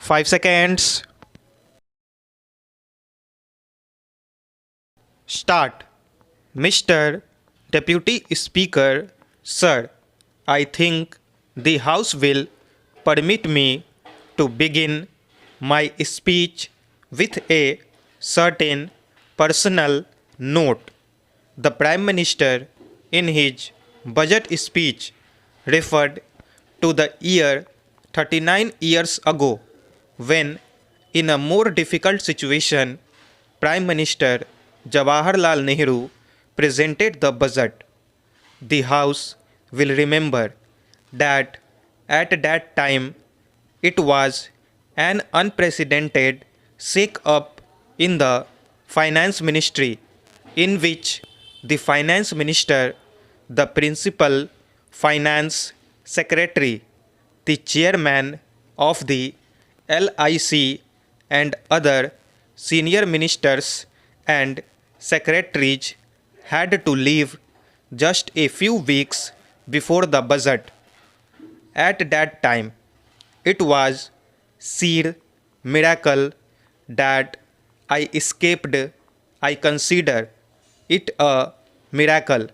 5 seconds. Start. Mr. Deputy Speaker, Sir, I think the House will permit me to begin my speech with a certain personal note. The Prime Minister, in his budget speech, referred to the year 39 years ago when, in a more difficult situation, Prime Minister Jawaharlal Nehru presented the budget. The House will remember that at that time it was an unprecedented shake up in the finance ministry, in which the finance minister, the principal finance secretary, the chairman of the LIC, and other senior ministers and secretaries had to leave just a few weeks before the budget. At that time, it was sheer miracle that I escaped. I consider it a miracle.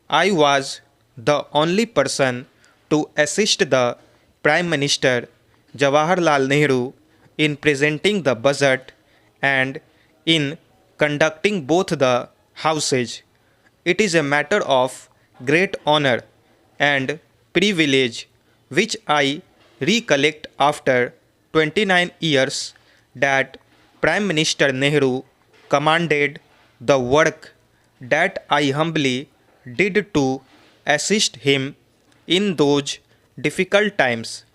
I was the only person to assist the Prime Minister Jawaharlal Nehru in presenting the budget and in conducting both the houses. It is a matter of great honor and privilege which I recollect after 29 years that Prime Minister Nehru commanded the work that I humbly did to assist him in those difficult times.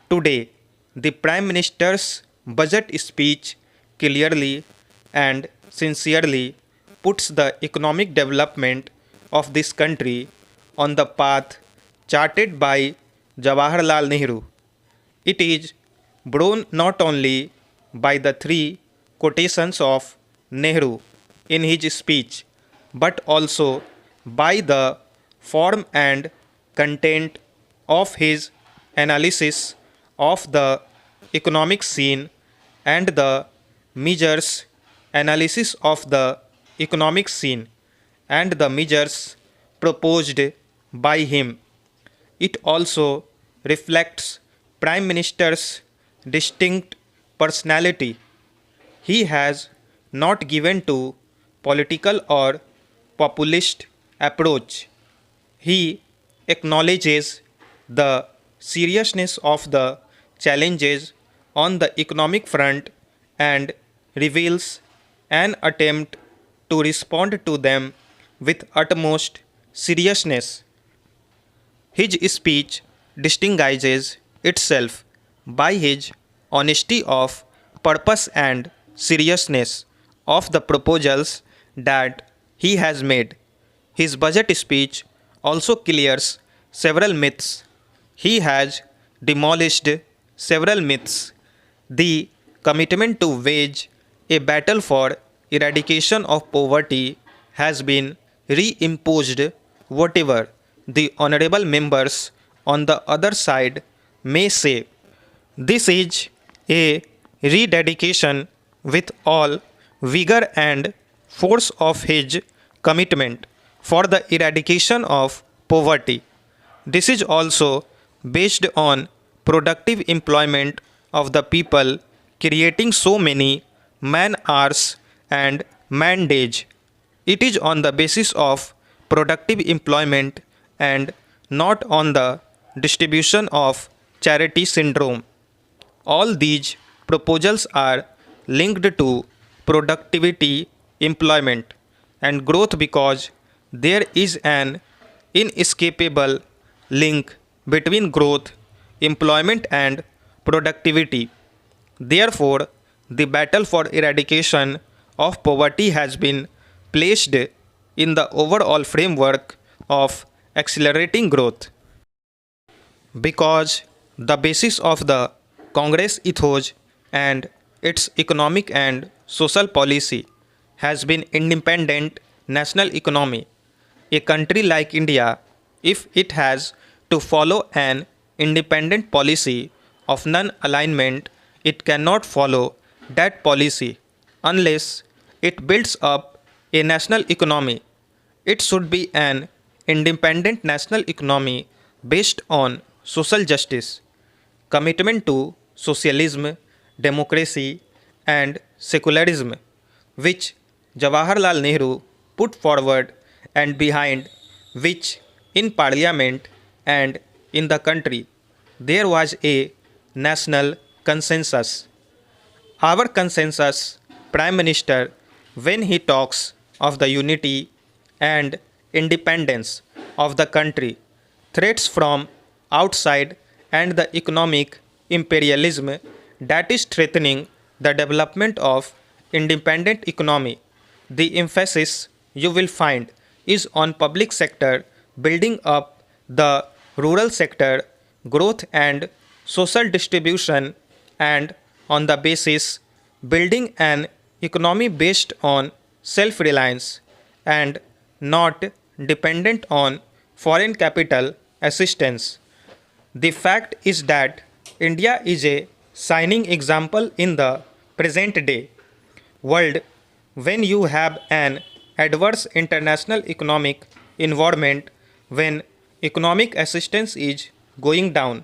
Today, the Prime Minister's budget speech clearly and sincerely puts the economic development of this country on the path charted by Jawaharlal Nehru. It is borne not only by the three quotations of Nehru in his speech, but also by the form and content of his analysis of the economic scene and the measures analysis of the economic scene and the measures proposed by him. It also reflects Prime Minister's distinct personality. He has not given to political or populist approach. He acknowledges the seriousness of the challenges on the economic front and reveals an attempt to respond to them with utmost seriousness. His speech distinguishes itself by his honesty of purpose and seriousness of the proposals that he has made. His budget speech also clears several myths. He has demolished several myths. The commitment to wage a battle for eradication of poverty has been reimposed, whatever the honorable members on the other side may say. This is a rededication with all vigor and force of his commitment for the eradication of poverty. This is also based on productive employment of the people, creating so many man hours and man days. It is on the basis of productive employment and not on the distribution of charity syndrome. All these proposals are linked to productivity, employment, and growth because there is an inescapable link between growth, employment, and productivity. Therefore, the battle for eradication of poverty has been placed in the overall framework of accelerating growth. Because the basis of the Congress ethos and its economic and social policy has been independent national economy. A country like India, if it has to follow an independent policy of non alignment It cannot follow that policy unless it builds up a national economy. It should be an independent national economy based on social justice, commitment to socialism, democracy, and secularism, which Jawaharlal Nehru put forward and behind which in parliament and in the country there was a national consensus. Our consensus Prime Minister, when he talks of the unity and independence of the country, threats from outside, and the economic imperialism that is threatening the development of independent economy, the emphasis you will find is on public sector building up, the rural sector growth and social distribution, and on the basis building an economy based on self reliance and not dependent on foreign capital assistance. The fact is that India is a shining example in the present day world when you have an adverse international economic environment, when economic assistance is going down,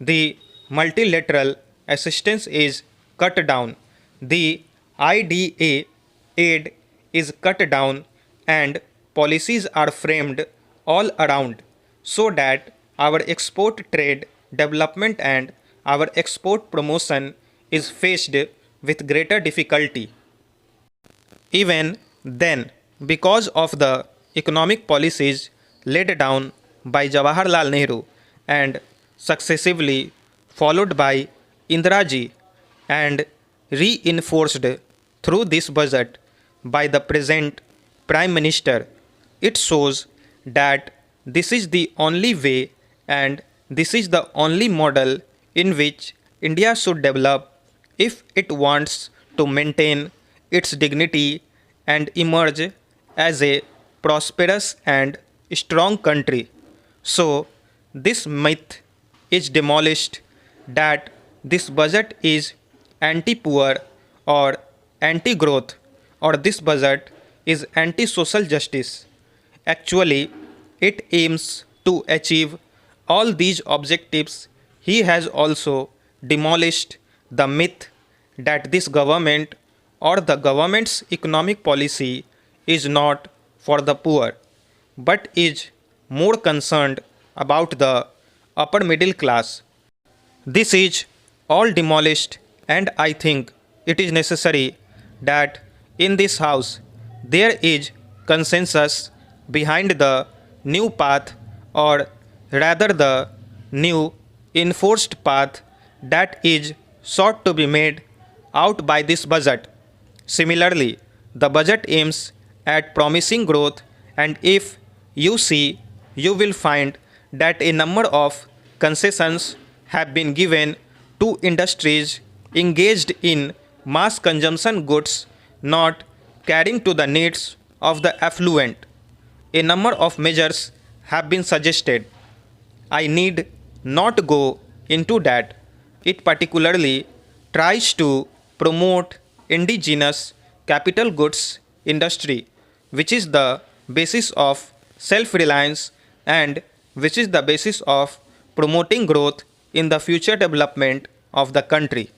the multilateral assistance is cut down, the IDA aid is cut down, and policies are framed all around so that our export trade development and our export promotion is faced with greater difficulty. Even then, because of the economic policies laid down by Jawaharlal Nehru and successively followed by Indiraji and reinforced through this budget by the present Prime Minister, it shows that this is the only way and this is the only model in which India should develop if it wants to maintain its dignity and emerge as a prosperous and strong country. So, this myth is demolished that this budget is anti poor or anti growth or this budget is anti social justice. Actually, it aims to achieve all these objectives. He has also demolished the myth that this government or the government's economic policy is not for the poor but is more concerned about the upper middle class. This is all demolished, and I think it is necessary that in this house there is consensus behind the new path, or rather the new enforced path that is sought to be made out by this budget. Similarly, the budget aims at promising growth, and if you see, you will find that a number of concessions have been given to industries engaged in mass consumption goods not catering to the needs of the affluent. A number of measures have been suggested. I need not go into that. It particularly tries to promote indigenous capital goods industry, which is the basis of self reliance and which is the basis of promoting growth in the future development of the country.